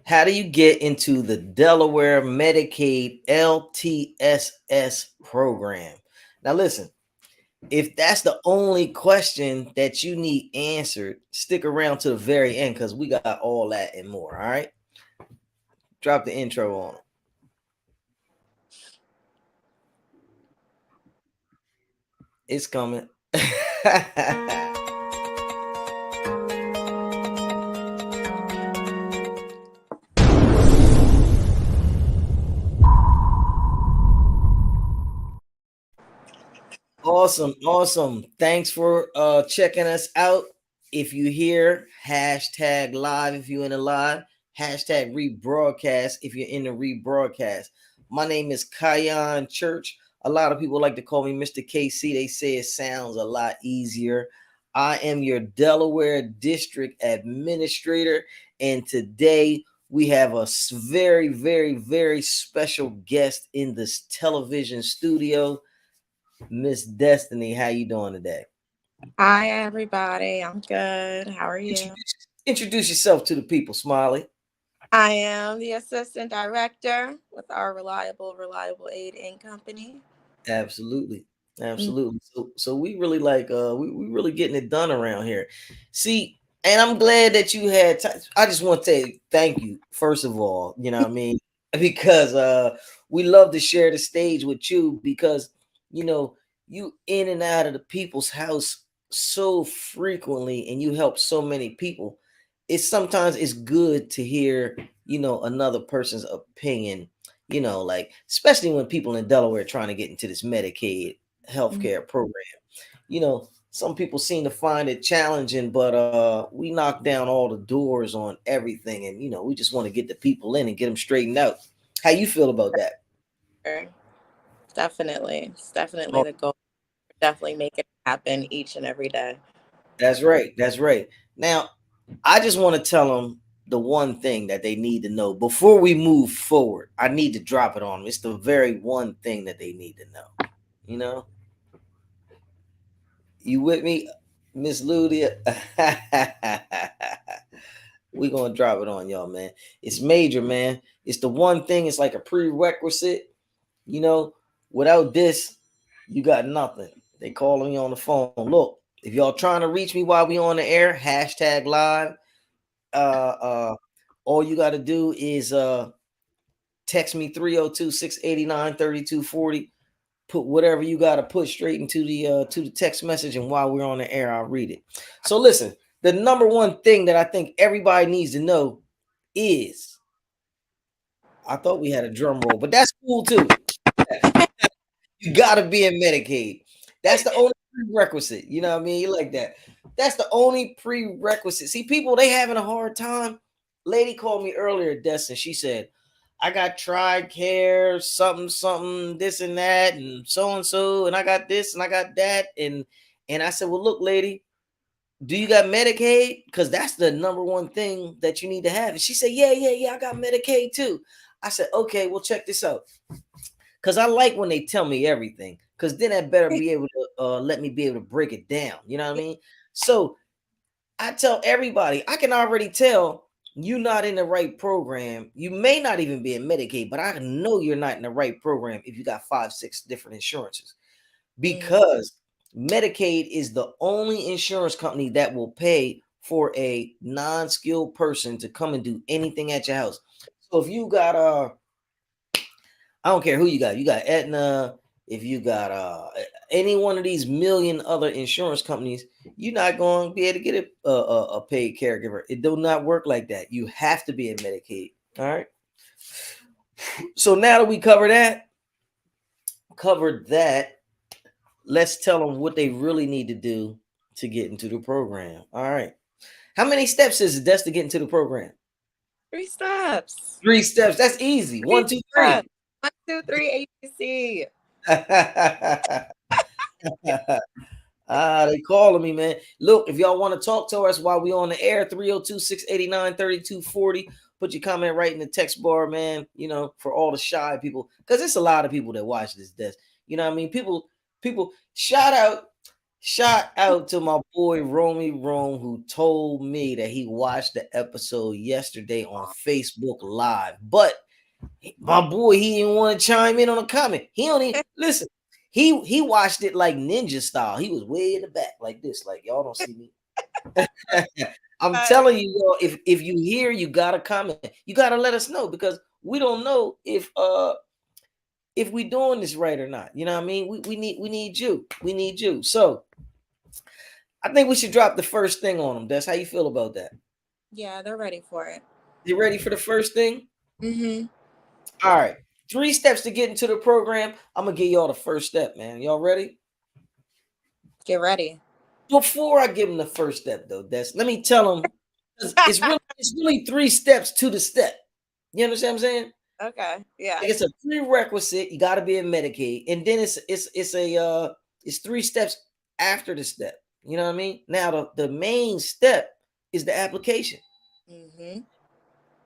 How do you get into the Delaware Medicaid LTSS program? Now, listen, if that's the only question that you need answered, stick around to the very end because we got all that and more. All right. Drop the intro on. It's coming. Awesome. Thanks for checking us out. If you hear hashtag live, if you're in the live, hashtag rebroadcast, if you're in the rebroadcast. My name is Kion Church. A lot of people like to call me Mr. KC. They say it sounds a lot easier. I am your Delaware District Administrator, and today we have a very special guest in this television studio. Miss Destiny, how you doing today? Hi, everybody. I'm good. How are you? Introduce yourself to the people, Smiley. I am the assistant director with our reliable aid and company. Absolutely. Mm. So we really like we really getting it done around here. See, and I'm glad that you had I just want to say thank you first of all, you know what I mean? Because we love to share the stage with you because you know, you in and out of the people's house so frequently and you help so many people. It's sometimes it's good to hear, another person's opinion, like especially when people in Delaware are trying to get into this Medicaid healthcare program. Some people seem to find it challenging, but we knock down all the doors on everything, and we just want to get the people in and get them straightened out. How you feel about that? Sure. Definitely. It's definitely Oh, the goal. Definitely make it happen each and every day. that's right. That's right. Now, I just want to tell them the one thing that they need to know before we move forward. I need to drop it on them. It's the very one thing that they need to know. You know, you with me, Miss Ludia? We're gonna drop it on y'all, man. It's major, man. It's the one thing. It's like a prerequisite. You know, without this, you got nothing. They calling me on the phone. Look, if y'all trying to reach me while we on the air, hashtag live. Uh, all you got to do is text me 302-689-3240. Put whatever you got to put straight into the text message, and while we're on the air, I'll read it. So listen, the number one thing that I think everybody needs to know is, I thought we had a drum roll, but that's cool too. You got to be in Medicaid. That's the only prerequisite. You know what I mean? You like that. That's the only prerequisite. See, people, they having a hard time. Lady called me earlier, Destin. She said, I got TRICARE, something, this and that, and so, and I got this and I got that. And I said, well, look, lady, do you got Medicaid? Because that's the number one thing that you need to have. And she said, yeah, I got Medicaid too. I said, okay, well, check this out. Because I like when they tell me everything. Because then I better be able to let me be able to break it down. You know what I mean? So I tell everybody, I can already tell you're not in the right program. You may not even be in Medicaid, but I know you're not in the right program if you got 5, 6 different insurances. Because Medicaid is the only insurance company that will pay for a non-skilled person to come and do anything at your house. So if you got I don't care who you got. You got Aetna. If you got any one of these million other insurance companies, you're not going to be able to get a paid caregiver. It do not work like that. You have to be in Medicaid. All right. So now that we covered that, let's tell them what they really need to do to get into the program. All right. How many steps is it to get into the program? 3 steps. 3 steps. That's easy. Three 1, 2, 3. steps. 1, 2, 3, ABC. They calling me, man. Look, if y'all want to talk to us while we on the air, 302-689-3240. Put your comment right in the text bar, man. For all the shy people, because it's a lot of people that watch this desk. You know what I mean? People, shout Shout out to my boy Romy Rome, who told me that he watched the episode yesterday on Facebook Live. But my boy, he didn't want to chime in on a comment. He only listen. He watched it like ninja style. He was way in the back like this, like y'all don't see me. I'm telling you, y'all, if you hear, you gotta comment. You gotta let us know because we don't know if we doing this right or not. You know what I mean? We need you. We need you. So I think we should drop the first thing on them. That's how you feel about that. Yeah, they're ready for it. You ready for the first thing? Mm-hmm. All right. 3 steps to get into the program. I'm gonna give y'all the first step, man. Y'all ready? Get ready. Before I give them the first step, though, let me tell them it's really 3 steps to the step. You understand what I'm saying? Okay. Yeah. Like it's a prerequisite. You got to be in Medicaid, and then it's 3 steps after the step. You know what I mean? Now the main step is the application. Mm-hmm.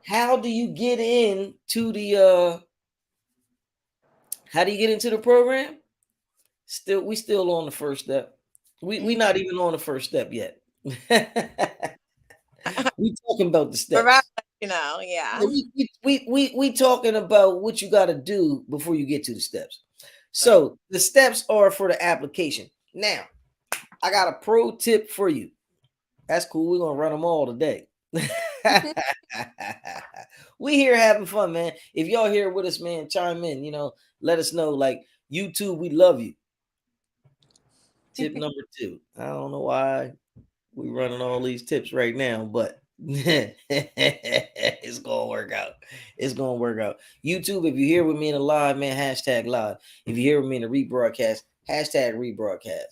How do you get into the how do you get into the program? We still on the first step. We not even on the first step yet. We talking about the steps. Yeah. We talking about what you got to do before you get to the steps. So the steps are for the application. Now, I got a pro tip for you. That's cool. We're gonna run them all today. We here having fun, man. If y'all here with us, man, chime in. Let us know. Like YouTube, we love you. Tip number 2. I don't know why we running all these tips right now, but it's gonna work out. It's gonna work out. YouTube, if you're here with me in the live, man, hashtag live. If you're here with me in the rebroadcast, hashtag rebroadcast.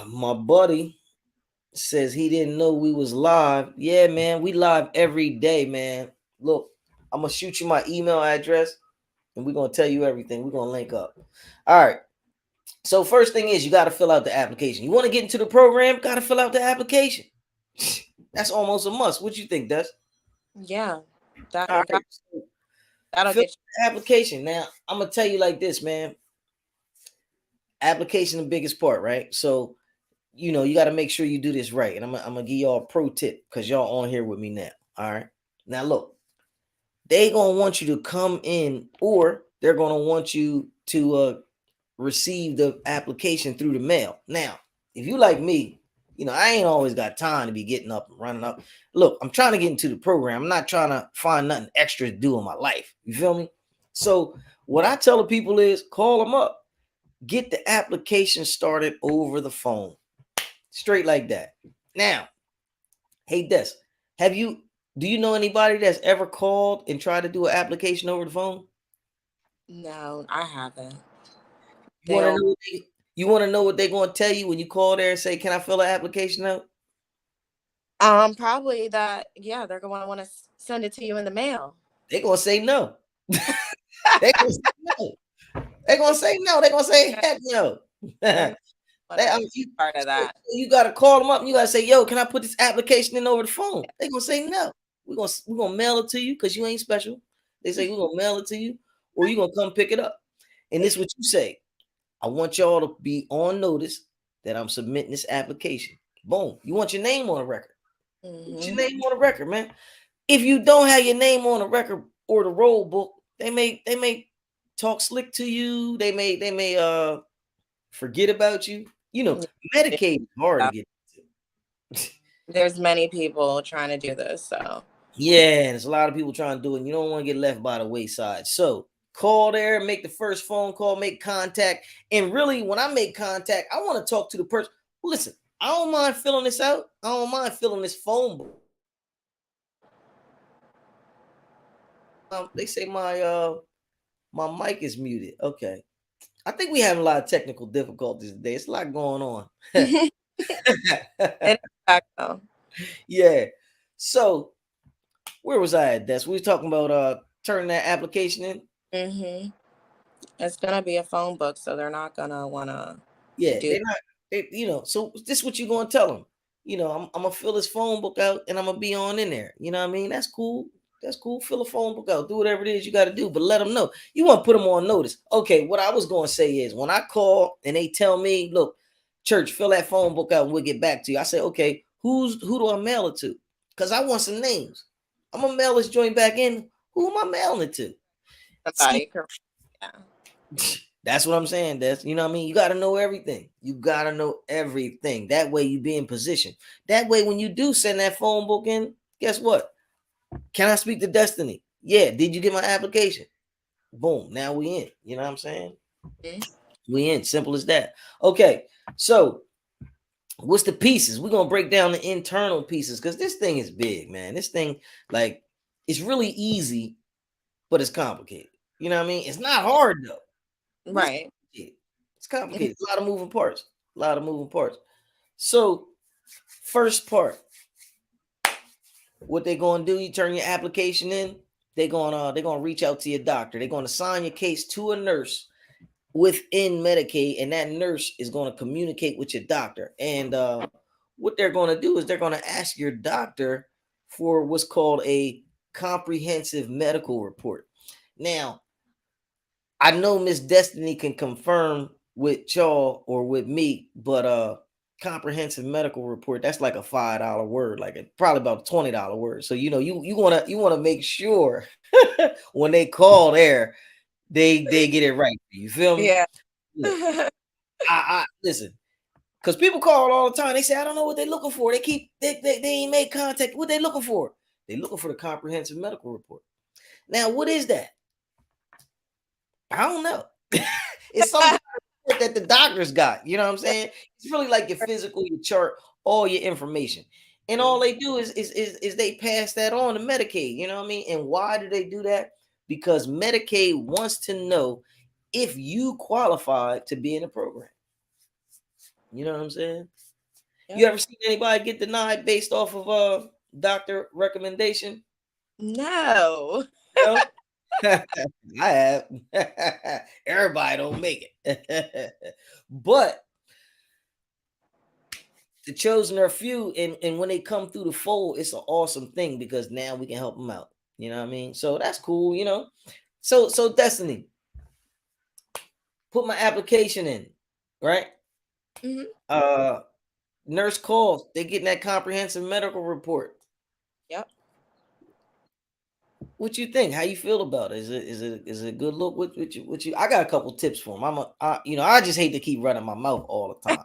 My buddy says he didn't know we was live. Yeah, man, we live every day, man. Look, I'm gonna shoot you my email address and we're gonna tell you everything. We're gonna link up. All right. So first thing is you got to fill out the application. You want to get into the program, got to fill out the application. That's almost a must. What you think, Des? Yeah. That'll get you. The application. Now, I'm gonna tell you like this, man. Application the biggest part, right? So, you got to make sure you do this right. And I'm gonna give y'all a pro tip because y'all on here with me now. All right. Now look, they gonna want you to come in, or they're gonna want you to receive the application through the mail. Now, if you like me, I ain't always got time to be getting up and running up. Look, I'm trying to get into the program. I'm not trying to find nothing extra to do in my life. You feel me? So what I tell the people is call them up. Get the application started over the phone. Straight like that. Now, hey Des, do you know anybody that's ever called and tried to do an application over the phone? No, I haven't. You want to know what they're going to tell you when you call there and say, "Can I fill an application out?" Probably that. Yeah, they're going to want to send it to you in the mail. They're going to say no. They're going to say no. They're going to say no. They're going to say heck no. Part of that. You got to call them up and you got to say, "Yo, can I put this application in over the phone?" They're going to say no. We're going to mail it to you because you ain't special. They say, "We're going to mail it to you or you're going to come pick it up." And this is what you say. I want y'all to be on notice that I'm submitting this application. Boom. You want your name on the record. Mm-hmm. Put your name on the record, man. If you don't have your name on the record or the roll book, they may talk slick to you. They may forget about you. Medicaid is hard to get into. There's many people trying to do this, so yeah, there's a lot of people trying to do it. And you don't want to get left by the wayside. So call there, make the first phone call, make contact. And really, when I make contact, I want to talk to the person. Listen, I don't mind filling this out. I don't mind filling this phone book. They say my mic is muted. Okay. I think we have a lot of technical difficulties today. It's a lot going on. Yeah. So where was I at? We were talking about turning that application in. Mm-hmm. It's gonna be a phone book, so they're not gonna wanna. Yeah, they're not. So this is what you're gonna tell them. I'm gonna fill this phone book out and I'm gonna be on in there. You know what I mean? That's cool. That's cool. Fill a phone book out. Do whatever it is you got to do, but let them know. You want to put them on notice. Okay, what I was going to say is when I call and they tell me, look, church, fill that phone book out and we'll get back to you. I say, okay, who do I mail it to? Because I want some names. I'm going to mail this joint back in. Who am I mailing it to? See, Yeah. that's what I'm saying. That's, you know what I mean? You got to know everything. You got to know everything. That way you be in position. That way when you do send that phone book in, guess what? Can I speak to Destiny? Yeah. Did you get my application? Boom. Now we in. You know what I'm saying? Mm-hmm. We in. Simple as that. Okay. So what's the pieces? We're going to break down the internal pieces because this thing is big, man. This thing, like, it's really easy, but it's complicated. You know what I mean? It's not hard though. Right. It's complicated. A lot of moving parts. A lot of moving parts. So, first part, what they're gonna do? You turn your application in. They're gonna reach out to your doctor. They're gonna assign your case to a nurse within Medicaid, and that nurse is gonna communicate with your doctor. And what they're gonna do is they're gonna ask your doctor for what's called a comprehensive medical report. Now, I know Miss Destiny can confirm with y'all or with me, but comprehensive medical report, that's like a $5 word, like probably about a $20 word. So you know, you wanna make sure when they call there, they get it right. You feel me? Yeah. Look, I listen, because people call all the time. They say, I don't know what they're looking for. They ain't made contact. What they looking for? They looking for the comprehensive medical report. Now, what is that? I don't know. It's something that the doctors got. You know what I'm saying? It's really like your physical, your chart, all your information. And all they do is they pass that on to Medicaid. You know what I mean? And why do they do that? Because Medicaid wants to know if you qualify to be in the program. You know what I'm saying? Yep. You ever seen anybody get denied based off of doctor recommendation? No. No. I have. Everybody don't make it. But the chosen are few, and when they come through the fold, it's an awesome thing because now we can help them out. You know what I mean? So that's cool, you know. So Destiny, put my application in, right? Mm-hmm. Nurse calls, they getting that comprehensive medical report. Yep. What you think? How you feel about it? Is it a good look? What you? I got a couple tips for them. I just hate to keep running my mouth all the time.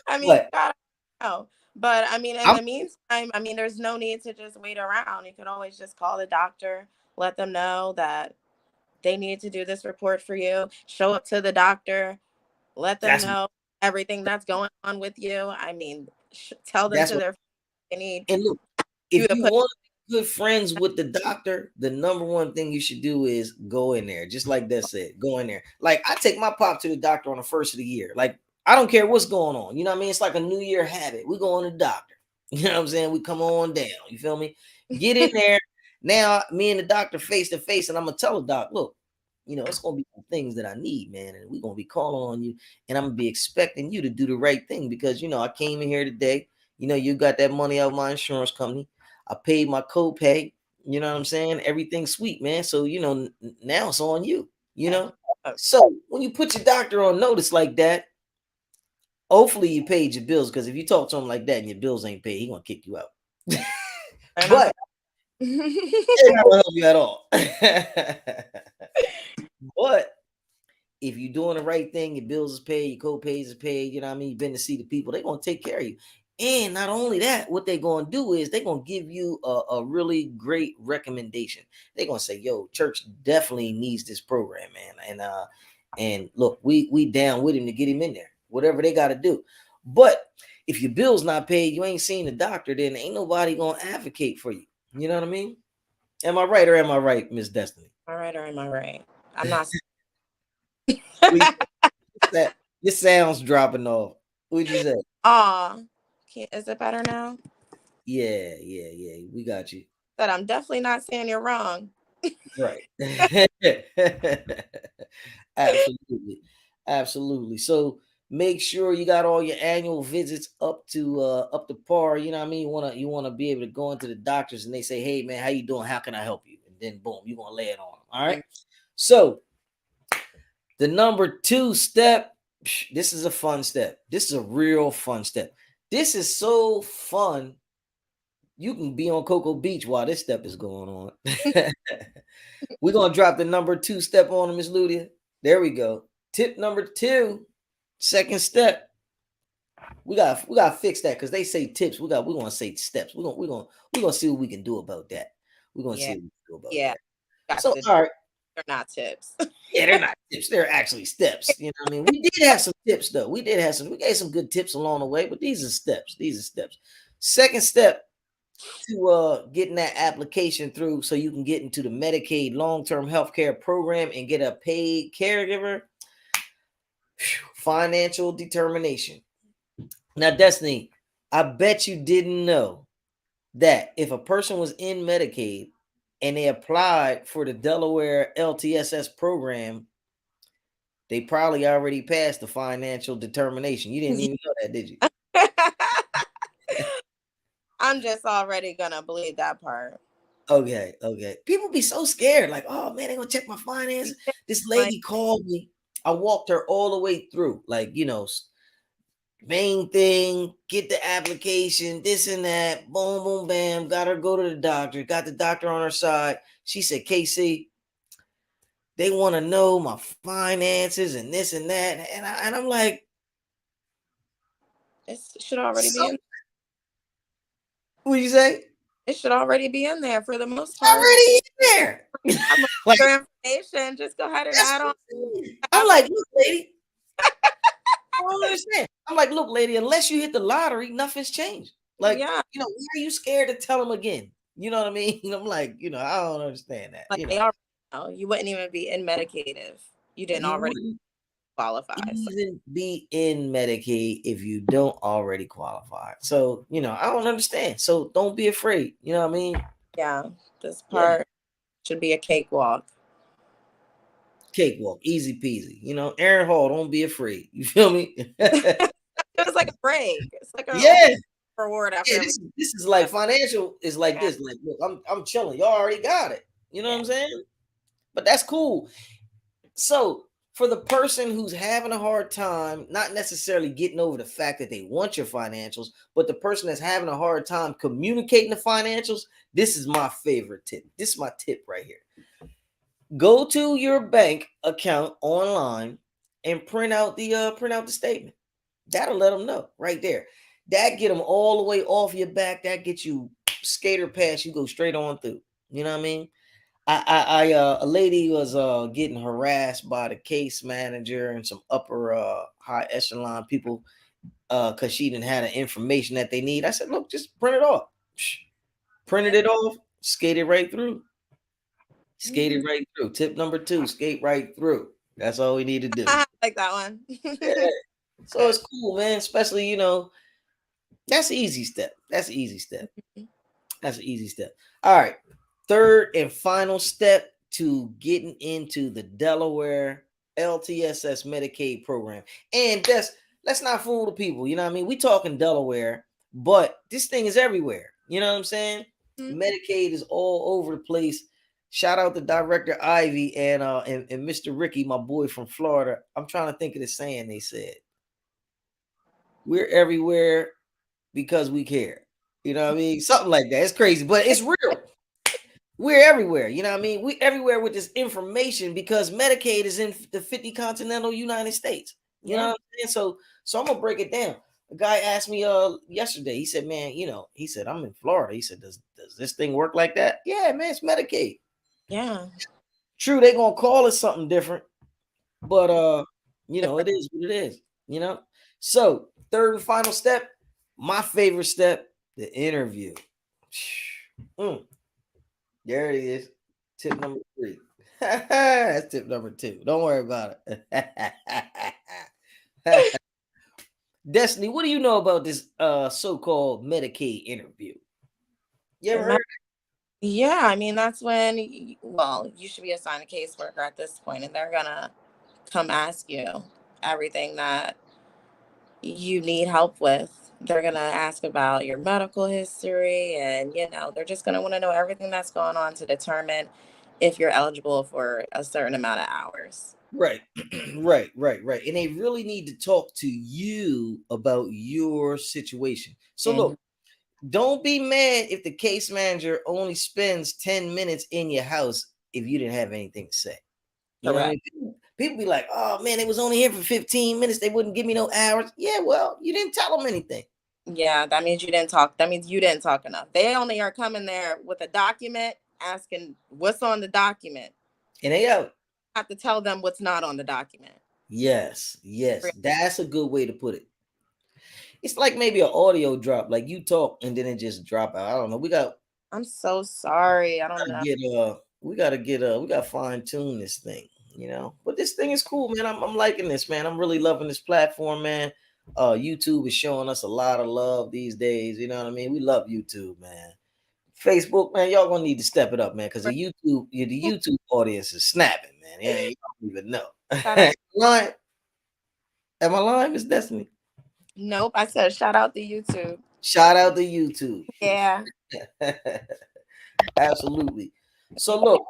I mean, But God, no. But I mean, in I'm the meantime, I mean, there's no need to just wait around. You could always just call the doctor, let them know that they need to do this report for you, show up to the doctor, let them that's know everything that's going on with you. I mean, tell them that's to what. their they need And look, you if to you put. want to be good friends with the doctor, the number one thing you should do is go in there. Just like that said, go in there. Like I take my pop to the doctor on the first of the year. Like I don't care what's going on. You know what I mean? It's like a New Year habit. We go on the doctor. You know what I'm saying? We come on down. You feel me? Get in there. Now, me and the doctor face to face, and I'm gonna tell the doc, look, you know, it's gonna be some things that I need, man, and we're gonna be calling on you, and I'm gonna be expecting you to do the right thing because you know I came in here today. You know, you got that money out of my insurance company. I paid my copay. You know what I'm saying? Everything's sweet, man. So, you know, now it's on you, you know? So when you put your doctor on notice like that, hopefully you paid your bills because if you talk to him like that and your bills ain't paid, he gonna kick you out. But it's not gonna help you at all. But if you're doing the right thing, your bills is paid, your co-pays is paid, you know what I mean? You've been to see the people, they're gonna take care of you. And not only that, what they're gonna do is they're gonna give you a really great recommendation. They're gonna say, yo, church definitely needs this program, man. And look, we down with him to get him in there, whatever they gotta do. But if your bill's not paid, you ain't seen the doctor, then ain't nobody gonna advocate for you. You know what I mean? Am I right or am I right, Miss Destiny? All right, or am I right? I'm not. Your sound's dropping off. What'd you say? Aw, is it better now? Yeah. We got you. That I'm definitely not saying you're wrong. Right. Absolutely. Absolutely. So Make sure you got all your annual visits up to par. You know what I mean? You wanna be able to go into the doctors and they say, hey man, how you doing? How can I help you? And then boom, you're gonna lay it on them. All right. So the number 2 step, this is a fun step. This is a real fun step. This is so fun. You can be on Cocoa Beach while this step is going on. We're gonna drop the number 2 step on them, Miss Ludia. There we go. Tip number 2, second step. We gotta fix that because they say tips. We're gonna say steps. We're gonna see what we can do about that. We're gonna see what we can do about that. So all right. They're not tips. Yeah, they're not tips. They're actually steps. You know what I mean? We did have some tips though. We gave some good tips along the way, but these are steps. These are steps. Second step to getting that application through so you can get into the Medicaid long-term healthcare program and get a paid caregiver. Financial determination. Now, Destiny, I bet you didn't know that if a person was in Medicaid and they applied for the Delaware LTSS program, they probably already passed the financial determination. You didn't even know that, did you? I'm just already gonna believe that part. Okay. People be so scared, like, oh man, they gonna check my finances. This lady called me. I walked her all the way through, like, main thing, get the application, this and that, boom, boom, bam. Got her go to the doctor. Got the doctor on her side. She said, KC, they want to know my finances and this and that, and I'm like, it should already be in. What you say? It should already be in there for the most part. Already in there. Like, your information, just go ahead and add on. I'm like, look, lady. I don't understand. I'm like, look, lady, unless you hit the lottery, nothing's changed. Like, why are you scared to tell them again? You know what I mean? I'm like, I don't understand that. Like, they already know. You wouldn't even be in Medicaid if you didn't already qualify. Even be in Medicaid if you don't already qualify. So, I don't understand. So don't be afraid. You know what I mean? Yeah. This part should be a cakewalk. Cakewalk, easy peasy. Aaron Hall, don't be afraid. You feel me? It's like a break. It's like a reward after. This is like financial is like this. Like, look, I'm chilling. Y'all already got it. You know what I'm saying? But that's cool. So for the person who's having a hard time, not necessarily getting over the fact that they want your financials, but the person that's having a hard time communicating the financials, this is my favorite tip. This is my tip right here. Go to your bank account online and print out the statement. That'll let them know right there. That get them all the way off your back. That gets you skater pass. You go straight on through. You know what I mean? A lady was getting harassed by the case manager and some upper high echelon people because she didn't have the information that they need. I said, look, just print it off. Printed it off, skated right through. Skated right through. Tip number 2, skate right through. That's all we need to do. I like that one. So it's cool, man. Especially, that's an easy step. That's an easy step. That's an easy step. All right. Third and final step to getting into the Delaware LTSS Medicaid program. And let's not fool the people. You know what I mean? We talking Delaware, but this thing is everywhere. You know what I'm saying? Mm-hmm. Medicaid is all over the place. Shout out to Director Ivy and Mr. Ricky, my boy from Florida. I'm trying to think of the saying they said. We're everywhere because we care. You know what I mean? Something like that. It's crazy, but it's real. We're everywhere. You know what I mean? We're everywhere with this information because Medicaid is in the 50 continental United States. You know what I'm saying? So I'm going to break it down. A guy asked me yesterday. He said, man, he said, I'm in Florida. He said, does this thing work like that? Yeah, man, it's Medicaid. Yeah. True, they're going to call it something different. But, it is what it is, So, third and final step, my favorite step, the interview. There it is. Tip number 3. That's tip number 2. Don't worry about it. Destiny, what do you know about this so-called Medicaid interview? You ever heard? Yeah, I mean, that's when, you should be assigned a caseworker at this point, and they're going to come ask you everything that you need help with. They're going to ask about your medical history, and, they're just going to want to know everything that's going on to determine if you're eligible for a certain amount of hours. Right. Right. And they really need to talk to you about your situation. So look, don't be mad if the case manager only spends 10 minutes in your house if you didn't have anything to say. You know what I mean? People be like, oh man, they was only here for 15 minutes. They wouldn't give me no hours. Yeah, well, you didn't tell them anything. Yeah, that means you didn't talk. That means you didn't talk enough. They only are coming there with a document asking what's on the document. And they out. Have to tell them what's not on the document. Yes. That's a good way to put it. It's like maybe an audio drop, like you talk and then it just drop out. I don't know. I'm so sorry. I don't know. We gotta fine tune this thing, But this thing is cool, man. I'm liking this, man. I'm really loving this platform, man. YouTube is showing us a lot of love these days. You know what I mean? We love YouTube, man. Facebook, man, y'all gonna need to step it up, man, because the YouTube audience is snapping, man. Yeah, you don't even know. Am I lying, Miss Destiny? Nope, I said shout out to YouTube. Shout out to YouTube. Yeah. Absolutely. So look,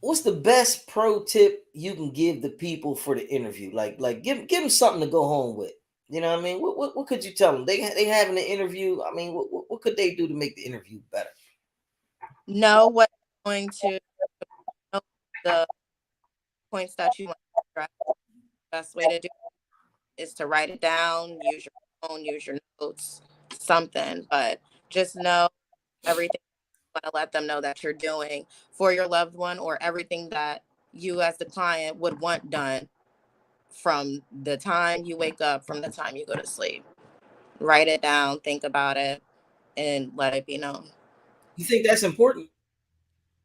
what's the best pro tip you can give the people for the interview? Like give them something to go home with. You know what I mean? What could you tell them? They having an interview. I mean, what could they do to make the interview better? Know what you're going to know the points that you want to address. The best way to do it is to write it down, use your phone, use your notes, something. But just know everything you want to let them know that you're doing for your loved one, or everything that you as the client would want done from the time you wake up, from the time you go to sleep. Write it down, think about it, and let it be known. You think that's important?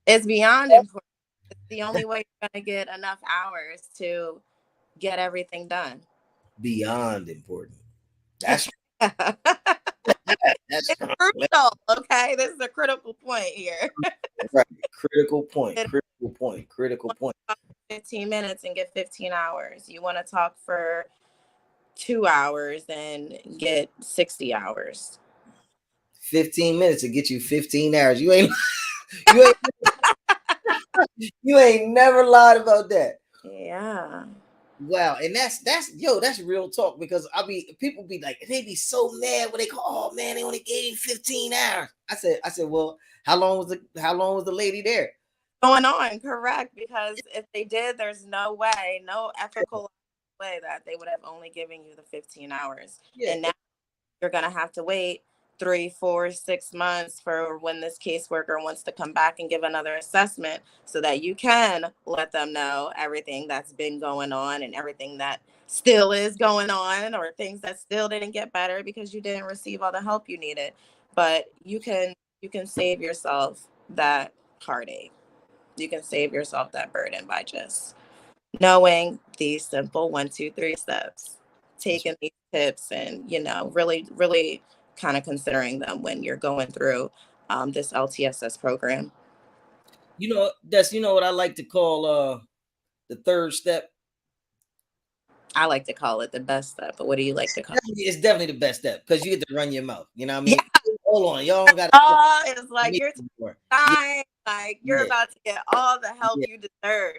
It's beyond important. It's the only way you're going to get enough hours to get everything done. Beyond important. That's it's crucial. Okay, this is a critical point here. Right. Critical point. 15 minutes and get 15 hours. You want to talk for 2 hours and get 60 hours. 15 minutes to get you 15 hours. You ain't you ain't never lied about that. Yeah. Wow, and that's real talk, because people be like, they be so mad when they call, oh man, they only gave 15 hours. I said, well, how long was the lady there? Going on, correct, because if they did, there's no ethical way that they would have only given you the 15 hours. Yeah. And now you're gonna have to wait 3, 4, 6 months for when this caseworker wants to come back and give another assessment, so that you can let them know everything that's been going on and everything that still is going on, or things that still didn't get better because you didn't receive all the help you needed. But you can save yourself that heartache. You can save yourself that burden by just knowing these simple 1, 2, 3 steps, taking these tips, and really, really kind of considering them when you're going through this LTSS program. That's what I like to call the third step. I like to call it the best step, but what do you like to call it? It's definitely the best step, because you get to run your mouth. You know what I mean? Yeah. Hold on, y'all got it's like you're dying, like you're about to get all the help you deserve.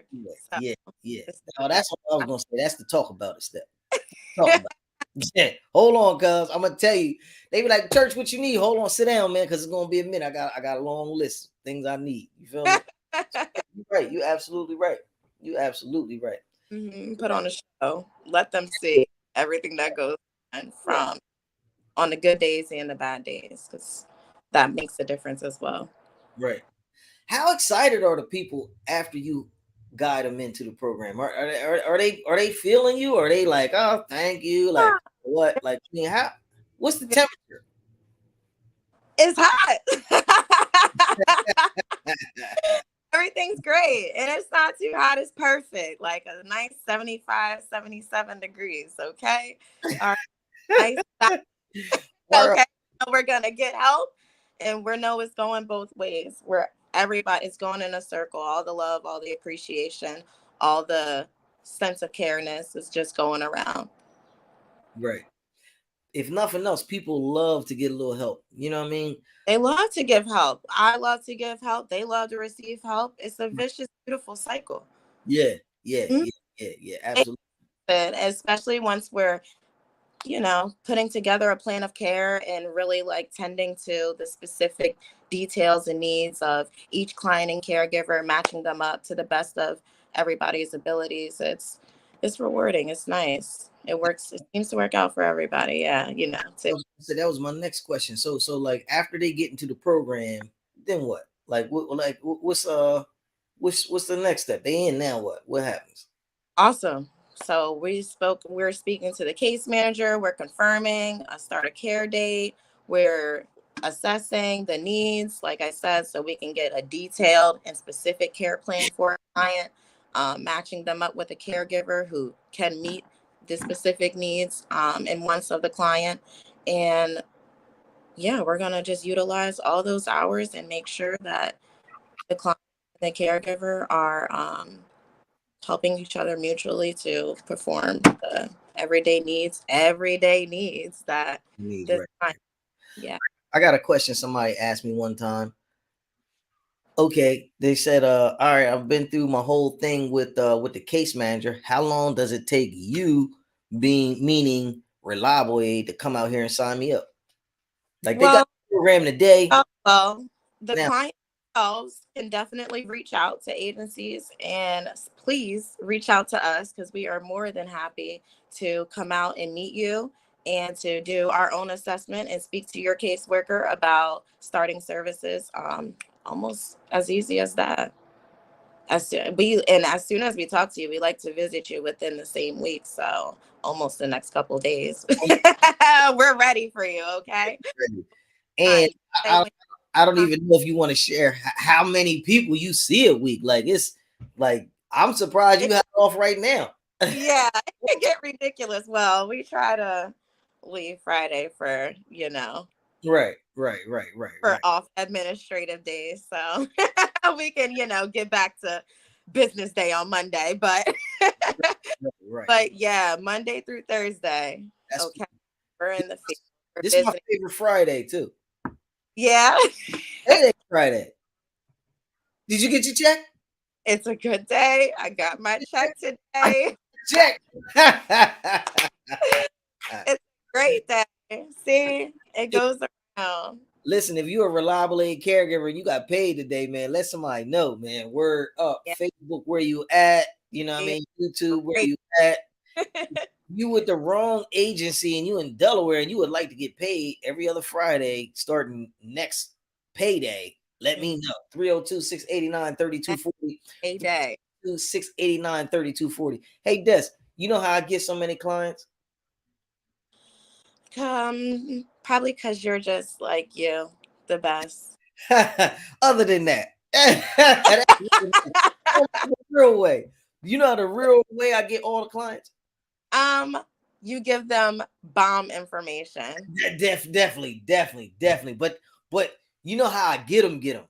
Yeah. No, that's what I was gonna say. That's the talk about it step. Talk about it. Yeah. Hold on, cuz I'm gonna tell you. They be like, church, what you need? Hold on, sit down, man, because it's gonna be a minute. I got a long list of things I need. You feel me? You're right. You're absolutely right. Mm-hmm. Put on a show. Let them see everything that goes on from on the good days and the bad days, because that makes a difference as well. Right. How excited are the people after you guide them into the program? Are they feeling you? Or are they like, oh, thank you? Like what? Like, I mean, what's the temperature? It's hot. Everything's great. And it's not too hot. It's perfect. Like a nice 75, 77 degrees. Okay. All right. Nice. Okay. We're going to get help. And we know it's going both ways. Where everybody's going in a circle. All the love, all the appreciation, all the sense of careness is just going around. Right. If nothing else, people love to get a little help. You know what I mean? They love to give help. I love to give help. They love to receive help. It's a vicious, beautiful cycle. Yeah, yeah, Mhm. yeah, yeah, yeah, absolutely. Especially once we're, putting together a plan of care and really like tending to the specific details and needs of each client and caregiver, matching them up to the best of everybody's abilities. It's rewarding. It's nice. It works. It seems to work out for everybody. Yeah, So that was my next question. So like after they get into the program, then what? Like what's the next step? They in now, what happens? Awesome. So we're speaking to the case manager, we're confirming a start of care date, we're assessing the needs, like I said, so we can get a detailed and specific care plan for a client, matching them up with a caregiver who can meet the specific needs and wants of the client. And yeah, we're gonna just utilize all those hours and make sure that the client and the caregiver are helping each other mutually to perform the everyday needs that Needs, this right. time. Yeah. I got a question somebody asked me one time. Okay, they said, all right, I've been through my whole thing with the case manager. How long does it take you, being meaning reliable aid, to come out here and sign me up? Like they got Well, a program today. well, the Now, client themselves can definitely reach out to agencies, and please reach out to us because we are more than happy to come out and meet you and to do our own assessment and speak to your caseworker about starting services. Almost as easy as that. As soon as we talk to you, we like to visit you within the same week. So almost the next couple of days. We're ready for you. Okay. and Hi. I don't even know if you want to share how many people you see a week. Like it's like I'm surprised you have it off right now. Yeah, it can get ridiculous. Well, we try to leave Friday for, Right. off administrative days. So we can, get back to business day on Monday. But Right. but yeah, Monday through Thursday. That's Okay. We're in the field. We're this is my visiting. favorite Friday too. Yeah. Hey, Friday. Did you get your check? It's a good day. I got my check I today. check. It's a great day. See, it goes around. Listen, if you're a reliable aid caregiver and you got paid today, man, let somebody know, man. Word up. Yeah. Facebook, where you at? You know what I mean? YouTube, where Great. you at? You with the wrong agency and you in Delaware and you would like to get paid every other Friday starting next payday, let me know. 302-689-3240. A day. 689-3240. Hey, Des, you know how I get so many clients? Probably because you're just like you, the best. Other than that, the real way. You know the real way I get all the clients? You give them bomb information. Definitely. But you know how I get them. Dang,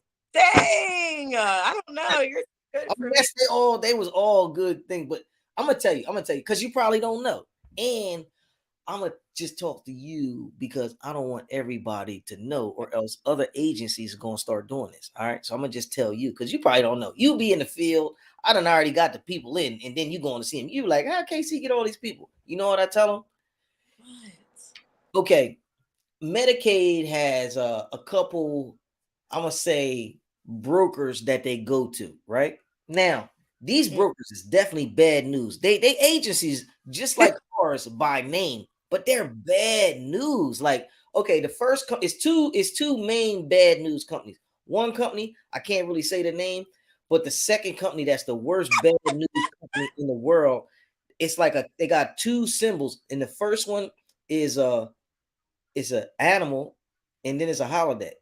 I don't know. You're good for me. Yes, they was all good things, but I'm gonna tell you, because you probably don't know. And I'm gonna just talk to you because I don't want everybody to know, or else other agencies are gonna start doing this. All right. So I'm gonna just tell you because you probably don't know. You be in the field. I done already got the people in, and then you going to see them. You like, how KC get all these people? You know what I tell them? What? Okay, Medicaid has a couple, I'm gonna say, brokers that they go to. Right now, these brokers is definitely bad news. They agencies just like ours by name, but they're bad news. Like, okay, the first is two main bad news companies. One company, I can't really say the name, but the second company that's the worst bad news company in the world. It's like they got two symbols, and the first one is it's an animal, and then it's a holiday.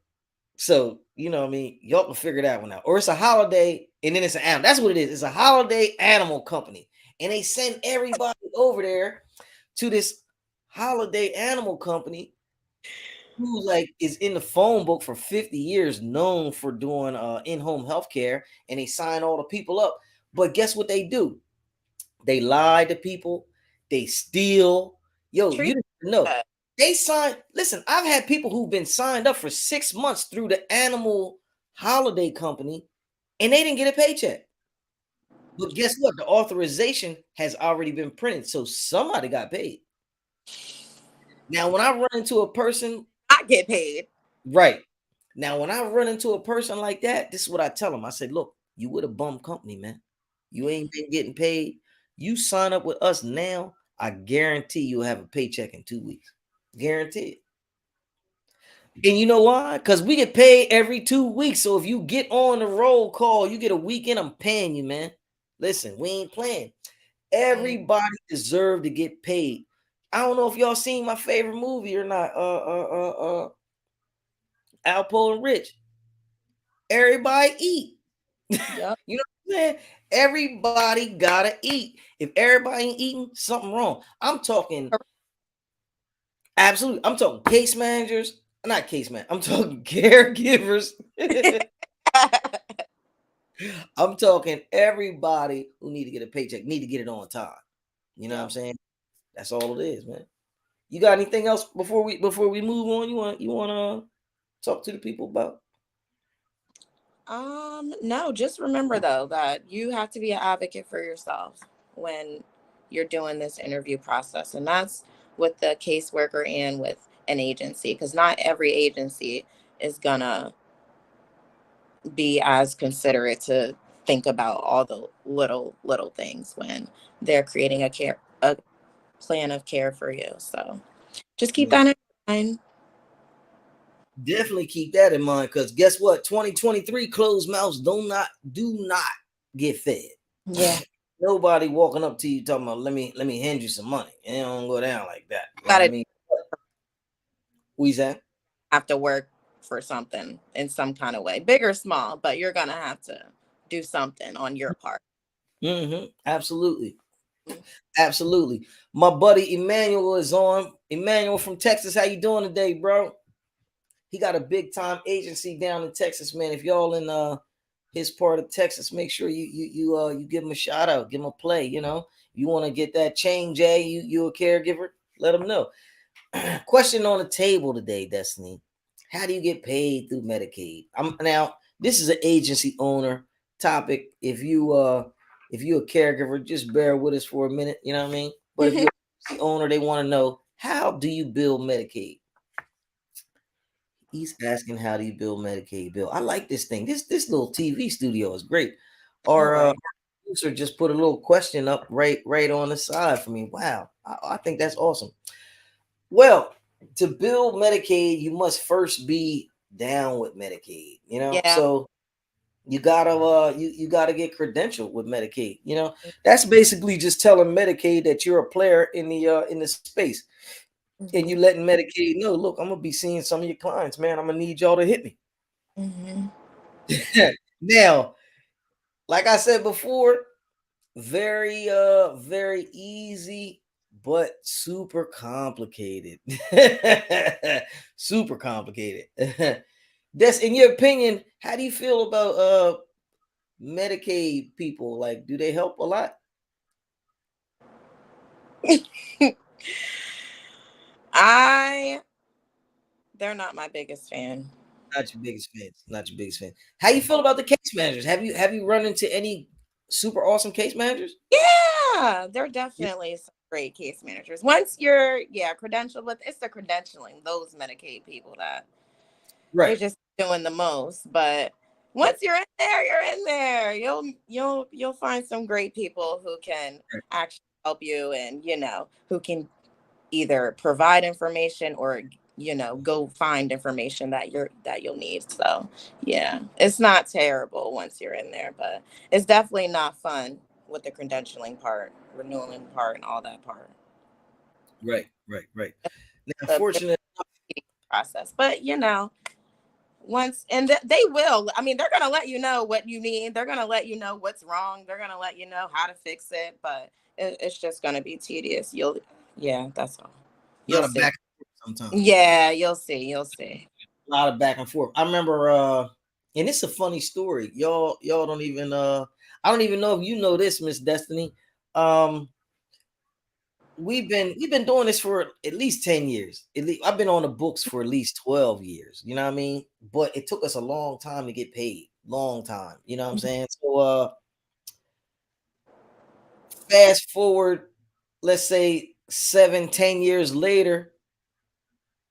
So you know what I mean, y'all can figure that one out. Or it's a holiday and then it's an animal. That's what it is. It's a holiday animal company. And they send everybody over there to this holiday animal company who like is in the phone book for 50 years, known for doing in-home healthcare, and they sign all the people up. But guess what they do? They lie to people. They steal. Yo, Treat you didn't know. that. They signed. Listen, I've had people who've been signed up for 6 months through the animal holiday company, and they didn't get a paycheck. But guess what? The authorization has already been printed, so somebody got paid. Now, when I run into a person, I get paid. right now, when I run into a person like that, this is what I tell them. I said, "Look, you with a bum company, man. You ain't been getting paid. You sign up with us now. I guarantee you'll have a paycheck in 2 weeks. Guarantee it." And you know why? Because we get paid every 2 weeks. So if you get on the roll call, you get a weekend. I'm paying you, man. Listen, we ain't playing. Everybody deserve to get paid. I don't know if y'all seen my favorite movie or not. Alpo and Rich. Everybody eat. Yep. You know what I'm saying? Everybody gotta eat. If everybody ain't eating, something wrong. I'm talking absolutely. I'm talking case managers, not case man. I'm talking caregivers. I'm talking everybody who need to get a paycheck, need to get it on time. You know what I'm saying? That's all it is, man. You got anything else before we move on? You want to talk to the people about? No, just remember though that you have to be an advocate for yourself when you're doing this interview process. And that's with the caseworker and with an agency, because not every agency is gonna be as considerate to think about all the little things when they're creating a plan of care for you. So just keep that in mind. Definitely keep that in mind, because guess what? 2023 closed mouths do not get fed. Yeah. Nobody walking up to you talking about let me hand you some money. It don't go down like that. You know what I Gotta mean? We's that? have to work for something in some kind of way, big or small, but you're gonna have to do something on your part. Absolutely. Absolutely. My buddy Emmanuel is on. Emmanuel from Texas. How you doing today, bro? He got a big time agency down in Texas, man. If y'all in his part of Texas, make sure you give him a shout out, give him a play. You know, you want to get that change, you a caregiver, let him know. Question on the table today, Destiny. How do you get paid through Medicaid? Now this is an agency owner topic. If you're a caregiver, just bear with us for a minute. You know what I mean? But if you're the owner, they want to know, how do you bill Medicaid? He's asking, how do you bill Medicaid bill? I like this thing. This little TV studio is great. Our Right. producer just put a little question up right on the side for me. Wow, I think that's awesome. Well, to bill Medicaid, you must first be down with Medicaid. You know, Yeah. so you gotta you gotta get credentialed with Medicaid. You know, that's basically just telling Medicaid that you're a player in the space. And you letting Medicaid know, look, I'm gonna be seeing some of your clients, man. I'm gonna need y'all to hit me. Now, like I said before, very easy, but super complicated. Super complicated. That's, in your opinion, how do you feel about Medicaid people? Like, do they help a lot? They're not my biggest fan. Not your biggest fans. Not your biggest fan. How you feel about the case managers? Have you run into any super awesome case managers? Yeah, they're Yeah. definitely some great case managers. Once you're, credentialed with, it's the credentialing, those Medicaid people that they're Right. just doing the most. But Right. once you're in there, you're in there. You'll find some great people who can Right. actually help you, and who can either provide information or go find information that you'll need. So yeah, it's not terrible once you're in there, but it's definitely not fun with the credentialing part, renewing part, and all that part. Right. Right. Right. Now, The fortunate. process, but once, and they will, I mean, they're going to let you know what you need, they're going to let you know what's wrong, they're going to let you know how to fix it, but it's just going to be tedious. Yeah, that's all. A lot You'll of see. back and forth sometimes. Yeah, you'll see. A lot of back and forth. I remember and it's a funny story. Y'all don't even I don't even know if you know this, Miss Destiny. we've been doing this for at least 10 years. At least I've been on the books for at least 12 years. You know what I mean? But it took us a long time to get paid. Long time. You know what I'm saying? So fast forward, let's say 7, 10 years later,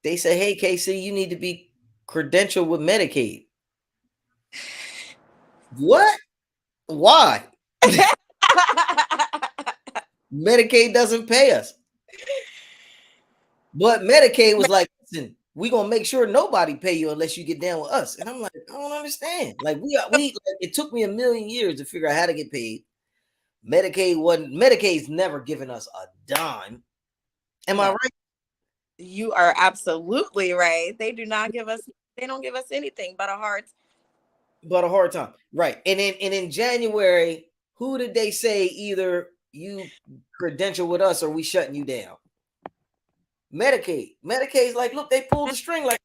they say, hey, KC, you need to be credentialed with Medicaid. What? Why? Medicaid doesn't pay us. But Medicaid was like, listen, we're gonna make sure nobody pay you unless you get down with us. And I'm like, I don't understand. Like like, it took me a million years to figure out how to get paid. Medicaid's never given us a dime. Am I right? You are absolutely right. They don't give us anything but a hard time. Right. And in January, who did they say either you credential with us or we shutting you down? Medicaid. Medicaid's like, look, they pulled the string like,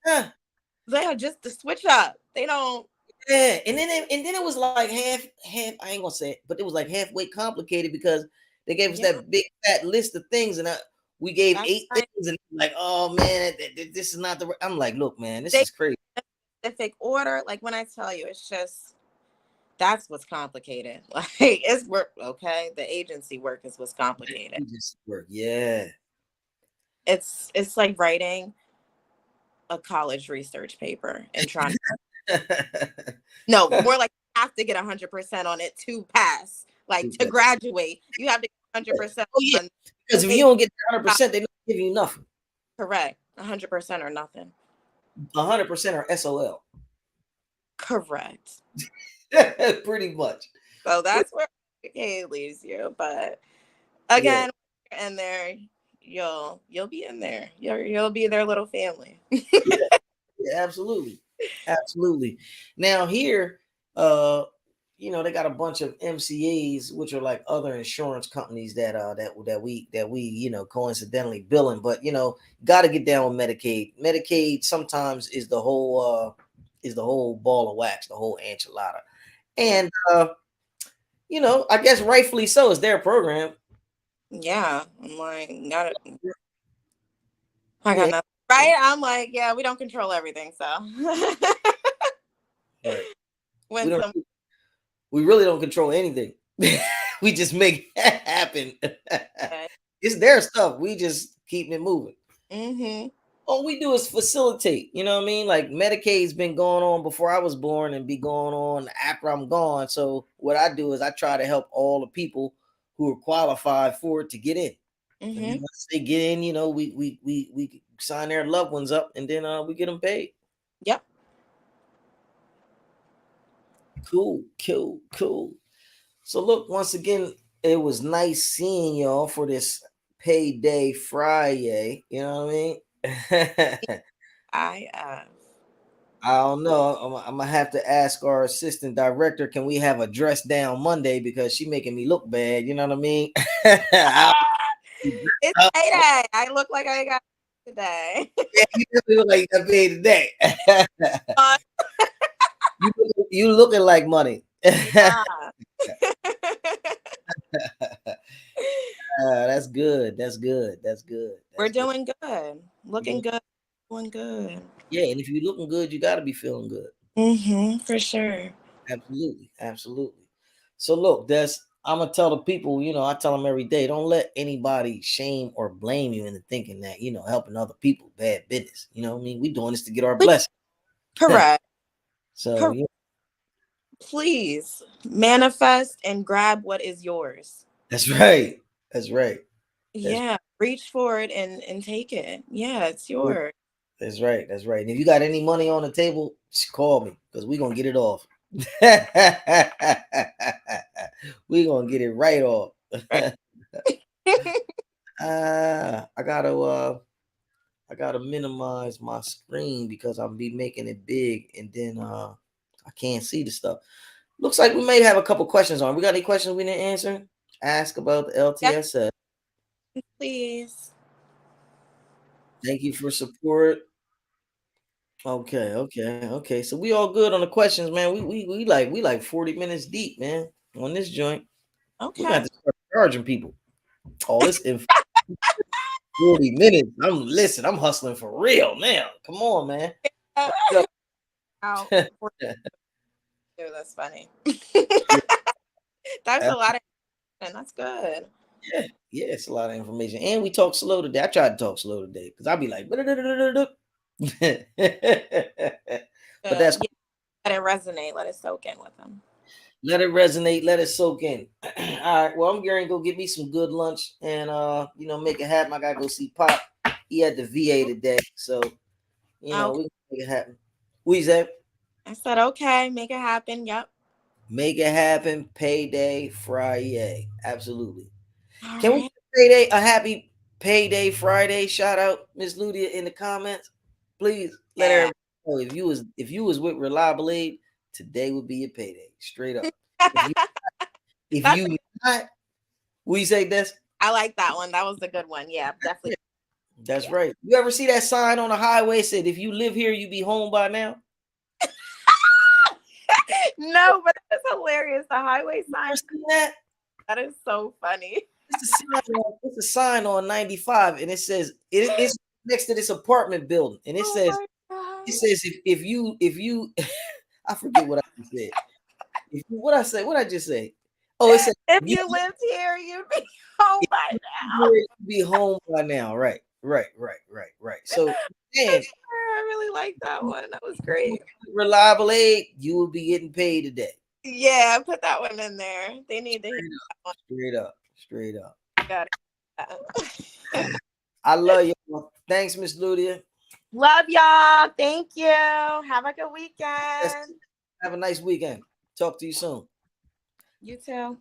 they are just to switch up. They don't. Yeah, and then it was like half. I ain't gonna say it, but it was like halfway complicated because they gave us that big fat list of things, and we gave 8 things, and like, oh man, this is not the. I'm like, look, man, this is crazy. Specific order, like when I tell you, it's just that's what's complicated. Like it's work. Okay, the agency work is what's complicated. Agency work, yeah. It's like writing a college research paper and trying to no, more like you have to get 100% on it to pass. Like to graduate, you have to get 100%. Oh yeah, because if you don't get 100%, they don't give you nothing. Correct, 100% or nothing. 100% or SOL. Correct. Pretty much. So that's where Medicaid leaves you. But again, when you're in there, you'll be in there. You'll be their little family. Yeah, absolutely. Absolutely. Now here, they got a bunch of MCAs, which are like other insurance companies that we coincidentally billing, but got to get down with Medicaid. Medicaid sometimes is the whole ball of wax, the whole enchilada. And I guess rightfully so, it's their program. Yeah, I'm like, I got nothing. Right? I'm like, yeah, we don't control everything, so. Right. We really don't control anything. We just make it happen. It's their stuff. We just keep it moving. Mm-hmm. All we do is facilitate. You know what I mean? Like Medicaid's been going on before I was born and be going on after I'm gone. So what I do is I try to help all the people who are qualified for it to get in. Mm-hmm. And once they get in, we sign their loved ones up, and then we get them paid. Yep. Cool. So look, once again, it was nice seeing y'all for this payday Friday. You know what I mean? I don't know. I'm gonna have to ask our assistant director, can we have a dress down Monday, because she making me look bad. You know what I mean? It's payday. I look like I got today. Yeah, you look like you got paid today. You looking like money. That's good. We're doing good. Looking good. Doing good. Yeah, and if you're looking good, you got to be feeling good. Mm-hmm, for sure. Absolutely. So look, I'm gonna tell the people, I tell them every day, don't let anybody shame or blame you into thinking that helping other people bad business. You know what I mean? We doing this to get our blessing. Correct. So please manifest and grab what is yours. That's right. Yeah, reach for it and take it. Yeah, it's yours. That's right. And if you got any money on the table, just call me, because we're gonna get it off. We're gonna get it right off. Right. I gotta minimize my screen because I'll be making it big, and then I can't see the stuff. Looks like we may have a couple questions on. We got any questions we didn't answer? Ask about the LTSS. Please. Thank you for support. Okay. So we all good on the questions, man. We like 40 minutes deep, man, on this joint. Okay. We got to start charging people. All this info. 40 minutes. I'm hustling for real now. Come on, man. Out. That's funny. That's a lot of, and that's good. Yeah, it's a lot of information. And we talk slow today. I tried to talk slow today because I'll be like, but that's cool. Let it resonate. Let it soak in with them. Let it resonate. Let it soak in. All right. Well, I'm going to go get me some good lunch and make it happen. I gotta go see Pop. He had the VA today, so we can make it happen. What you say? I said, okay, make it happen. Yep. Make it happen. Payday Friday. Absolutely. All Can right. we a happy Payday Friday? Shout out Miss Ludia in the comments. Please let her know if you was with Reliable Aid, today would be your payday. Straight up. If you not, what you say, Des? I like that one. That was a good one. Yeah, definitely. That's right. You ever see that sign on the highway said, if you live here, you be home by now? No, but that's hilarious. The highway sign. That is so funny. It's a sign on 95, and it says it's next to this apartment building, and it says if you I forget what I said. What I just say? Oh, it said if you lived here, you'd be home by now. Be home by now. Right. So, man, I really like that one. That was great. Reliable Aid, you will be getting paid today. Yeah, put that one in there. They need to hear that one. Straight up. Got it. I love you. Thanks, Miss Ludia. Love y'all. Thank you. Have a good weekend. Have a nice weekend. Talk to you soon. You too.